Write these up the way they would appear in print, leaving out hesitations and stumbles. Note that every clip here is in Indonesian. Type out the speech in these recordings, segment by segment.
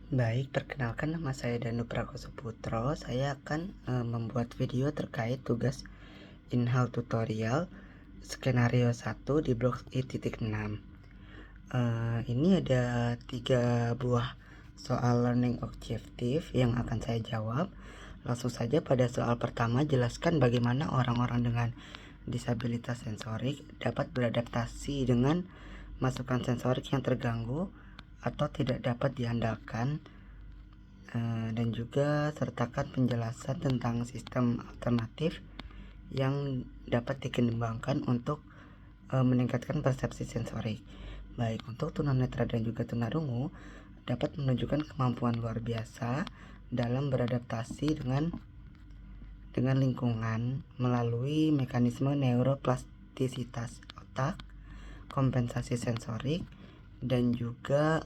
Baik, perkenalkan nama saya Danu Prakoso-Putro. Saya akan membuat video terkait tugas Inhal tutorial skenario 1 di blok I.6. Ini ada 3 buah soal learning objective yang akan saya jawab. Langsung saja pada soal pertama, jelaskan bagaimana orang-orang dengan disabilitas sensorik dapat beradaptasi dengan masukan sensorik yang terganggu atau tidak dapat diandalkan, dan juga sertakan penjelasan tentang sistem alternatif yang dapat dikembangkan untuk meningkatkan persepsi sensorik. Baik, untuk tunanetra dan juga tunarungu dapat menunjukkan kemampuan luar biasa dalam beradaptasi dengan lingkungan melalui mekanisme neuroplastisitas otak, kompensasi sensorik, dan juga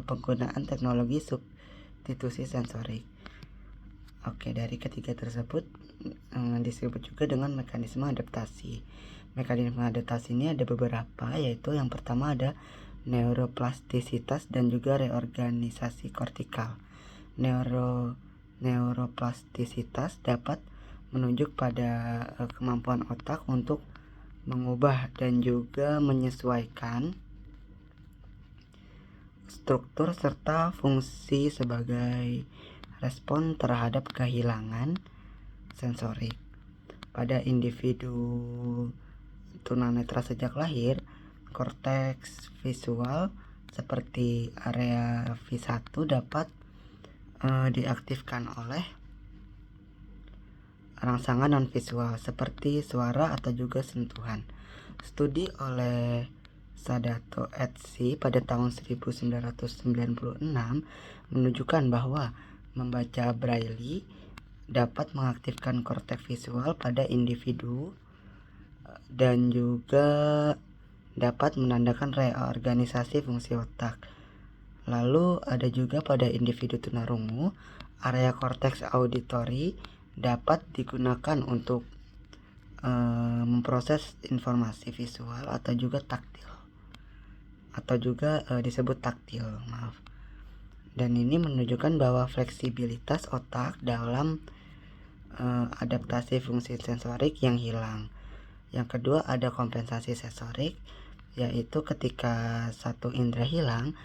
penggunaan teknologi substitusi sensorik. Oke, dari ketiga tersebut disebut juga dengan mekanisme adaptasi. Mekanisme adaptasi ini ada beberapa, yaitu yang pertama ada neuroplastisitas dan juga reorganisasi kortikal. Neuroplastisitas dapat menunjuk pada kemampuan otak untuk mengubah dan juga menyesuaikan struktur serta fungsi sebagai respon terhadap kehilangan sensorik. Pada individu tunanetra sejak lahir, korteks visual seperti area V1 dapat diaktifkan oleh rangsangan non-visual seperti suara atau juga sentuhan. Studi oleh Sadato et al. Pada tahun 1996 menunjukkan bahwa membaca Braille dapat mengaktifkan korteks visual pada individu dan juga dapat menandakan reorganisasi fungsi otak. Lalu ada juga pada individu tunarungu, area korteks auditori dapat digunakan untuk memproses informasi visual atau juga taktil, atau juga disebut taktil, maaf. Dan ini menunjukkan bahwa fleksibilitas otak dalam adaptasi fungsi sensorik yang hilang. Yang kedua ada kompensasi sensorik, yaitu ketika satu indera hilang,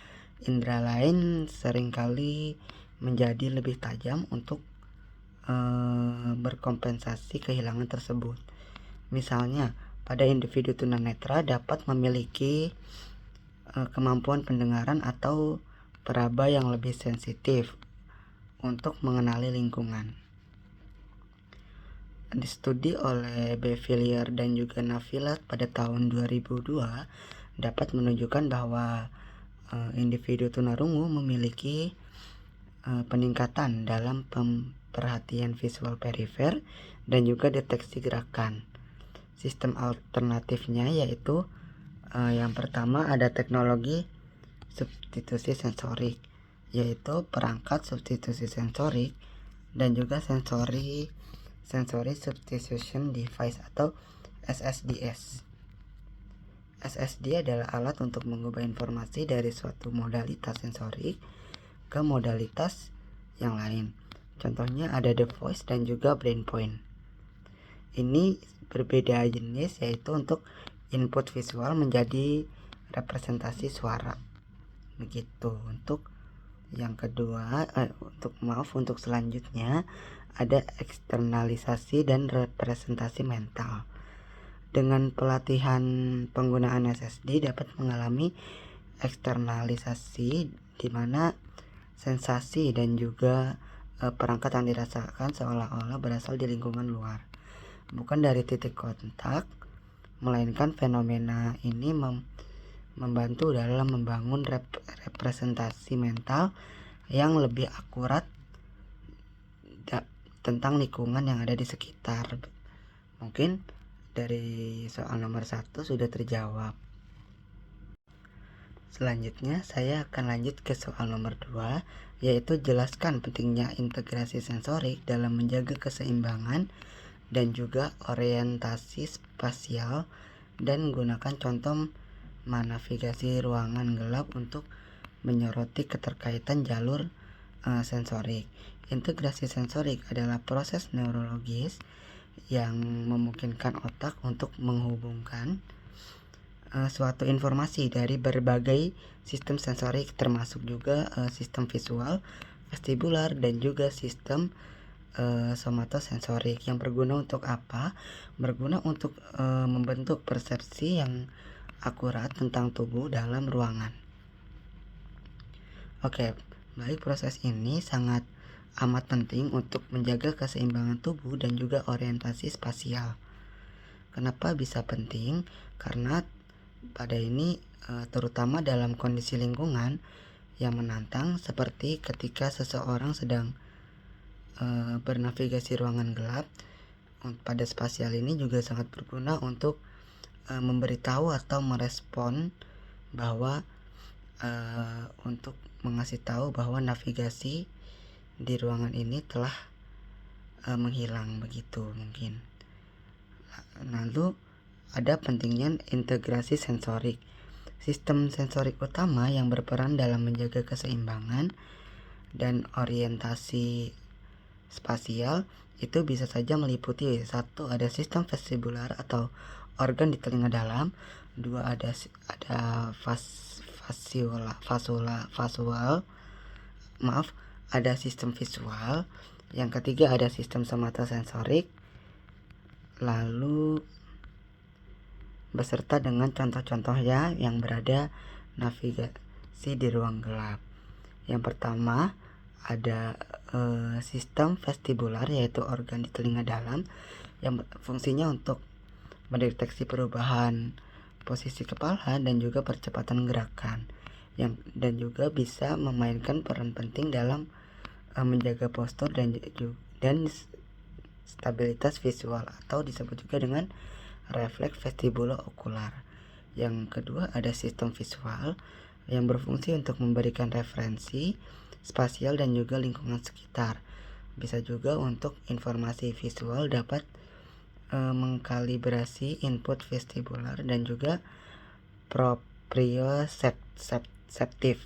indera lain seringkali menjadi lebih tajam untuk berkompensasi kehilangan tersebut. Misalnya, pada individu tunanetra dapat memiliki kemampuan pendengaran atau peraba yang lebih sensitif untuk mengenali lingkungan. Studi oleh Bevillier dan juga Navilat pada tahun 2002 dapat menunjukkan bahwa individu tunarungu memiliki peningkatan dalam perhatian visual perifer dan juga deteksi gerakan. Sistem alternatifnya yaitu yang pertama ada teknologi substitusi sensorik, yaitu perangkat substitusi sensorik dan juga sensory substitution device atau SSDS. SSD adalah alat untuk mengubah informasi dari suatu modalitas sensorik ke modalitas yang lain. Contohnya ada The Voice dan juga BrainPoint. Ini berbeda jenis, yaitu untuk input visual menjadi representasi suara. Begitu. Untuk yang kedua, untuk selanjutnya ada eksternalisasi dan representasi mental. Dengan pelatihan penggunaan SSD dapat mengalami eksternalisasi di mana sensasi dan juga perangkat yang dirasakan seolah-olah berasal di lingkungan luar, bukan dari titik kontak, melainkan fenomena ini membantu dalam membangun representasi mental yang lebih akurat tentang lingkungan yang ada di sekitar. Mungkin dari soal nomor 1 sudah terjawab. Selanjutnya saya akan lanjut ke soal nomor 2, yaitu jelaskan pentingnya integrasi sensorik dalam menjaga keseimbangan dan juga orientasi spasial dan gunakan contoh menavigasi ruangan gelap untuk menyoroti keterkaitan jalur sensorik. Integrasi sensorik adalah proses neurologis yang memungkinkan otak untuk menghubungkan suatu informasi dari berbagai sistem sensorik, termasuk juga sistem visual, vestibular, dan juga sistem somatosensorik. Yang berguna untuk apa? Berguna untuk membentuk persepsi yang akurat tentang tubuh dalam ruangan. Oke, baik, proses ini sangat amat penting untuk menjaga keseimbangan tubuh dan juga orientasi spasial. Kenapa bisa penting? Karena pada ini terutama dalam kondisi lingkungan yang menantang, seperti ketika seseorang sedang bernavigasi ruangan gelap. Pada spasial ini juga sangat berguna untuk memberitahu atau merespon bahwa untuk mengasih tahu bahwa navigasi di ruangan ini telah menghilang, begitu mungkin. Lalu ada pentingnya integrasi sensorik. Sistem sensorik utama yang berperan dalam menjaga keseimbangan dan orientasi spasial itu bisa saja meliputi: 1. Ada sistem vestibular atau organ di telinga dalam. 2. Ada ada sistem visual. Yang ketiga ada sistem somatosensorik. Lalu beserta dengan contoh-contohnya yang berada navigasi di ruang gelap. Yang pertama ada sistem vestibular, yaitu organ di telinga dalam yang fungsinya untuk mendeteksi perubahan posisi kepala dan juga percepatan gerakan, dan juga bisa memainkan peran penting dalam menjaga postur dan stabilitas visual, atau disebut juga dengan refleks vestibulo-okular. Yang kedua ada sistem visual yang berfungsi untuk memberikan referensi spasial dan juga lingkungan sekitar. Bisa juga untuk informasi visual dapat mengkalibrasi input vestibular dan juga proprioseptif.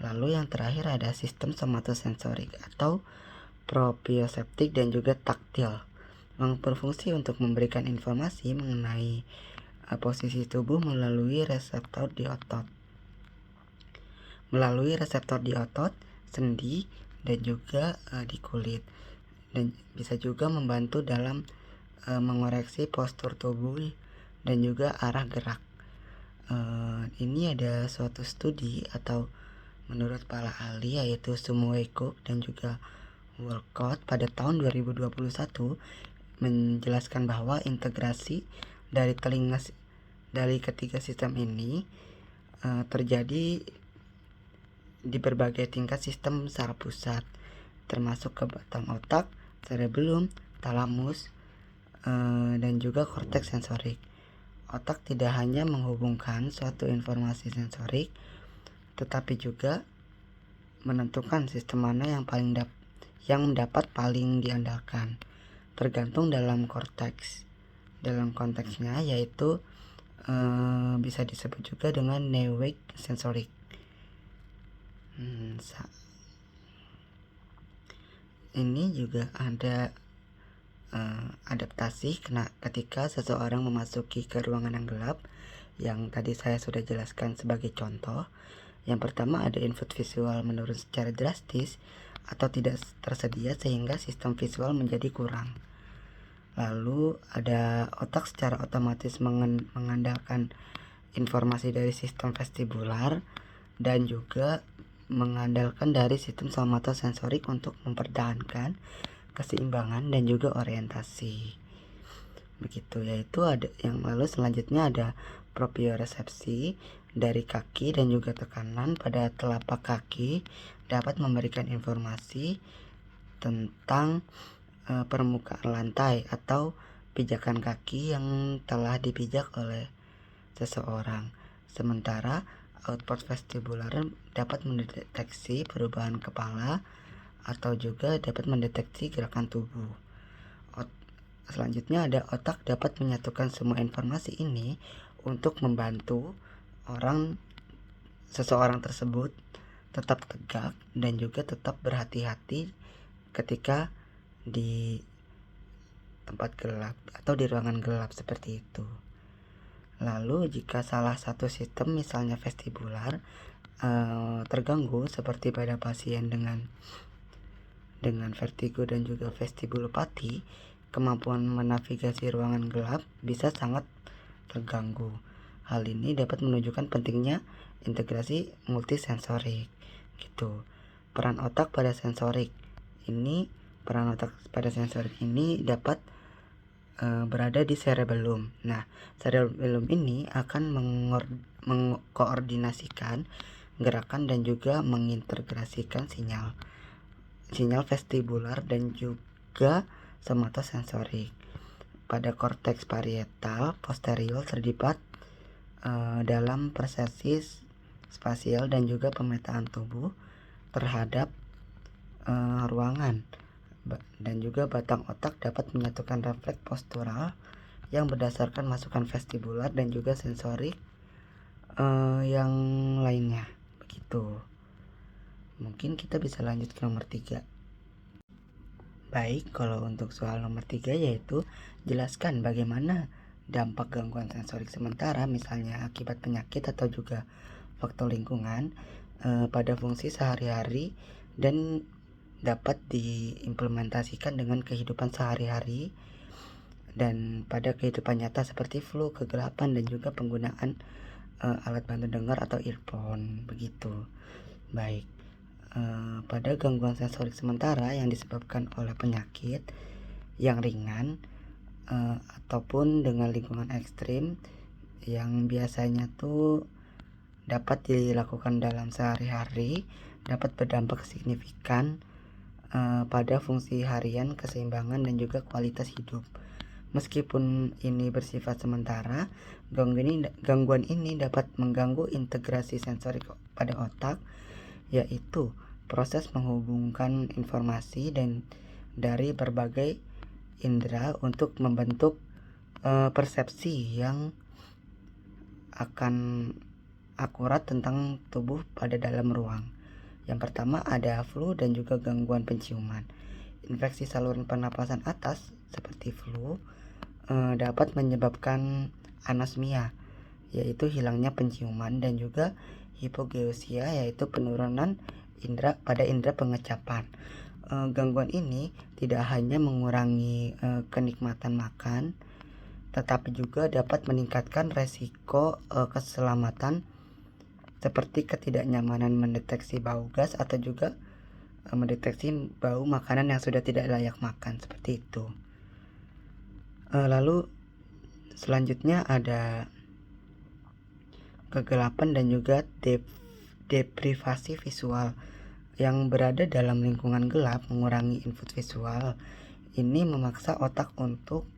Lalu yang terakhir ada sistem somatosensorik atau proprioseptik dan juga taktil, yang berfungsi untuk memberikan informasi mengenai posisi tubuh melalui reseptor di otot, sendi, dan juga di kulit, dan bisa juga membantu dalam mengoreksi postur tubuh dan juga arah gerak. Ini ada suatu studi atau menurut para ahli, yaitu Sumueko dan juga Walcott pada tahun 2021 menjelaskan bahwa integrasi dari ketiga sistem ini terjadi di berbagai tingkat sistem saraf pusat, termasuk ke batang otak, cerebellum, thalamus, dan juga korteks sensorik. Otak tidak hanya menghubungkan suatu informasi sensorik, tetapi juga menentukan sistem mana yang dapat paling diandalkan, tergantung dalam konteks. Dalam konteksnya yaitu bisa disebut juga dengan neweic sensorik. Ini juga ada adaptasi ketika seseorang memasuki ke ruangan yang gelap, yang tadi saya sudah jelaskan sebagai contoh. Yang pertama ada input visual menurun secara drastis atau tidak tersedia sehingga sistem visual menjadi kurang. Lalu ada otak secara otomatis mengandalkan informasi dari sistem vestibular dan juga mengandalkan dari sistem somatosensorik untuk mempertahankan keseimbangan dan juga orientasi. Begitu, yaitu ada yang lalu selanjutnya ada proprioresepsi dari kaki dan juga tekanan pada telapak kaki dapat memberikan informasi tentang permukaan lantai atau pijakan kaki yang telah dipijak oleh seseorang. Sementara output vestibular dapat mendeteksi perubahan kepala atau juga dapat mendeteksi gerakan tubuh. Selanjutnya ada otak dapat menyatukan semua informasi ini untuk membantu orang seseorang tersebut tetap tegak dan juga tetap berhati-hati ketika di tempat gelap atau di ruangan gelap seperti itu. Lalu jika salah satu sistem misalnya vestibular terganggu seperti pada pasien dengan vertigo dan juga vestibulopati, kemampuan menavigasi ruangan gelap bisa sangat terganggu. Hal ini dapat menunjukkan pentingnya integrasi multisensorik gitu. Peran otak pada sensorik ini dapat berada di cerebellum. Nah, cerebellum ini akan mengkoordinasikan gerakan dan juga mengintegrasikan sinyal vestibular dan juga somatosensorik. Pada korteks parietal posterior terlibat dalam persepsi spasial dan juga pemetaan tubuh terhadap ruangan, dan juga batang otak dapat menyatukan refleks postural yang berdasarkan masukan vestibular dan juga sensorik yang lainnya begitu. Mungkin kita bisa lanjut ke nomor 3. Baik, kalau untuk soal nomor 3 yaitu jelaskan bagaimana dampak gangguan sensorik sementara misalnya akibat penyakit atau juga faktor lingkungan pada fungsi sehari-hari dan dapat diimplementasikan dengan kehidupan sehari-hari dan pada kehidupan nyata seperti flu, kegelapan dan juga penggunaan alat bantu dengar atau earphone begitu. Baik, pada gangguan sensorik sementara yang disebabkan oleh penyakit yang ringan ataupun dengan lingkungan ekstrim yang biasanya tuh dapat dilakukan dalam sehari-hari dapat berdampak signifikan pada fungsi harian, keseimbangan dan juga kualitas hidup. Meskipun ini bersifat sementara, gangguan ini dapat mengganggu integrasi sensorik pada otak, yaitu proses menghubungkan informasi dan dari berbagai indera untuk membentuk persepsi yang akan akurat tentang tubuh pada dalam ruang. Yang pertama ada flu dan juga gangguan penciuman. Infeksi saluran pernapasan atas seperti flu dapat menyebabkan anosmia, yaitu hilangnya penciuman, dan juga hipogeusia, yaitu penurunan indera pengecapan. Gangguan ini tidak hanya mengurangi kenikmatan makan, tetapi juga dapat meningkatkan resiko keselamatan seperti ketidaknyamanan mendeteksi bau gas atau juga mendeteksi bau makanan yang sudah tidak layak makan seperti itu. Lalu selanjutnya ada kegelapan dan juga deprivasi visual. Yang berada dalam lingkungan gelap mengurangi input visual. Ini memaksa otak untuk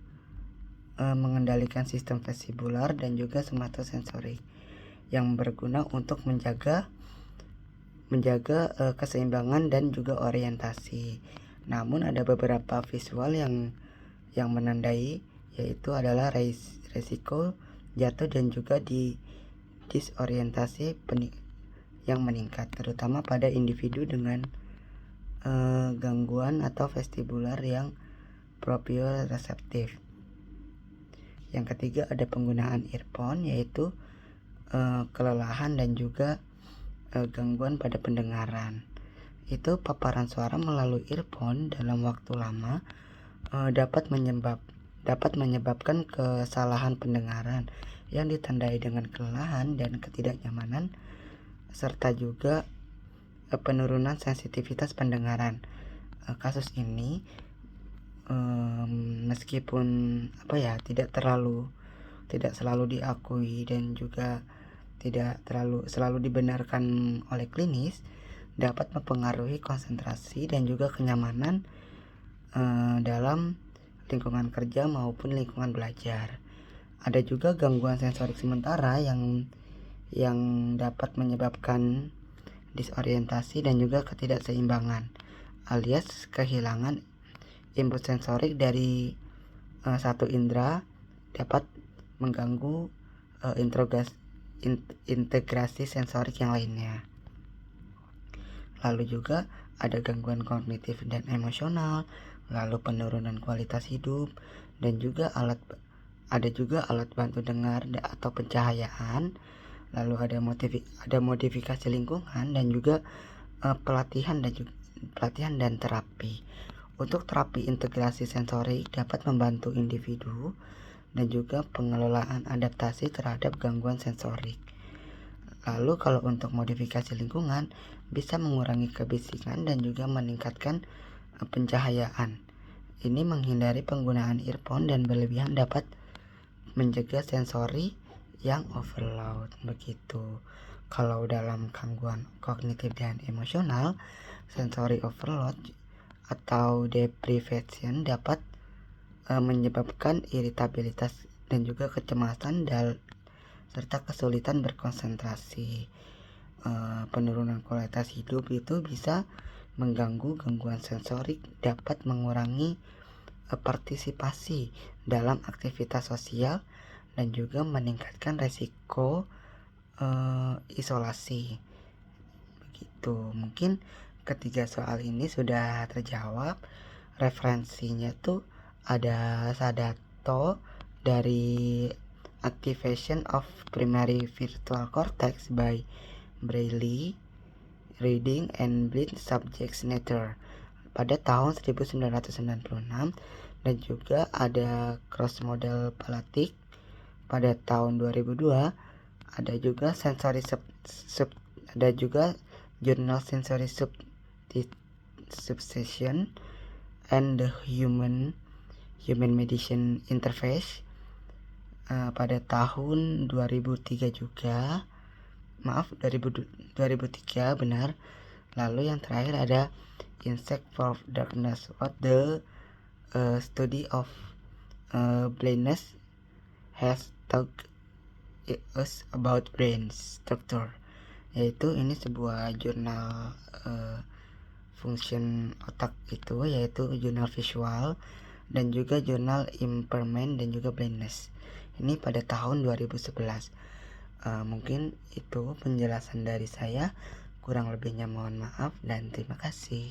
mengendalikan sistem vestibular dan juga somatosensorik yang berguna untuk menjaga keseimbangan dan juga orientasi. Namun ada beberapa visual yang menandai, yaitu adalah resiko jatuh dan juga disorientasi yang meningkat, terutama pada individu dengan gangguan atau vestibular yang proprioreseptif. Yang ketiga ada penggunaan earphone, yaitu kelelahan dan juga gangguan pada pendengaran. Itu paparan suara melalui earphone dalam waktu lama dapat menyebabkan kesalahan pendengaran yang ditandai dengan kelelahan dan ketidaknyamanan serta juga penurunan sensitivitas pendengaran. Kasus ini meskipun tidak selalu diakui dan juga tidak selalu dibenarkan oleh klinis, dapat mempengaruhi konsentrasi dan juga kenyamanan dalam lingkungan kerja maupun lingkungan belajar. Ada juga gangguan sensorik sementara yang dapat menyebabkan disorientasi dan juga ketidakseimbangan, alias kehilangan input sensorik dari satu indera dapat mengganggu integrasi sensorik yang lainnya. Lalu juga ada gangguan kognitif dan emosional, lalu penurunan kualitas hidup, dan juga ada juga alat bantu dengar atau pencahayaan. Lalu ada modifikasi lingkungan dan juga pelatihan dan terapi. Untuk terapi integrasi sensorik dapat membantu individu dan juga pengelolaan adaptasi terhadap gangguan sensorik. Lalu kalau untuk modifikasi lingkungan bisa mengurangi kebisingan dan juga meningkatkan pencahayaan. Ini menghindari penggunaan earphone dan berlebihan dapat mencegah sensori yang overload begitu. Kalau dalam gangguan kognitif dan emosional, sensory overload atau deprivation dapat menyebabkan iritabilitas dan juga kecemasan serta kesulitan berkonsentrasi. Penurunan kualitas hidup itu bisa mengganggu gangguan sensorik, dapat mengurangi partisipasi dalam aktivitas sosial dan juga meningkatkan resiko isolasi. Begitu. Mungkin ketiga soal ini sudah terjawab. Referensinya tuh ada Sadato dari Activation of Primary Virtual Cortex by Braille, Reading and Blind Subjects Nature pada tahun 1996, dan juga ada Cross Model Palatic pada tahun 2002. Ada juga ada juga Journal Sensory Subsession and the Human Medicine Interface pada tahun 2003 juga. 2003 benar. Lalu yang terakhir ada Insect for Darkness, what the study of blindness has taught us about brain structure, yaitu ini sebuah jurnal function otak itu, yaitu jurnal visual dan juga jurnal impairment dan juga blindness, ini pada tahun 2011. Mungkin itu penjelasan dari saya, kurang lebihnya mohon maaf dan terima kasih.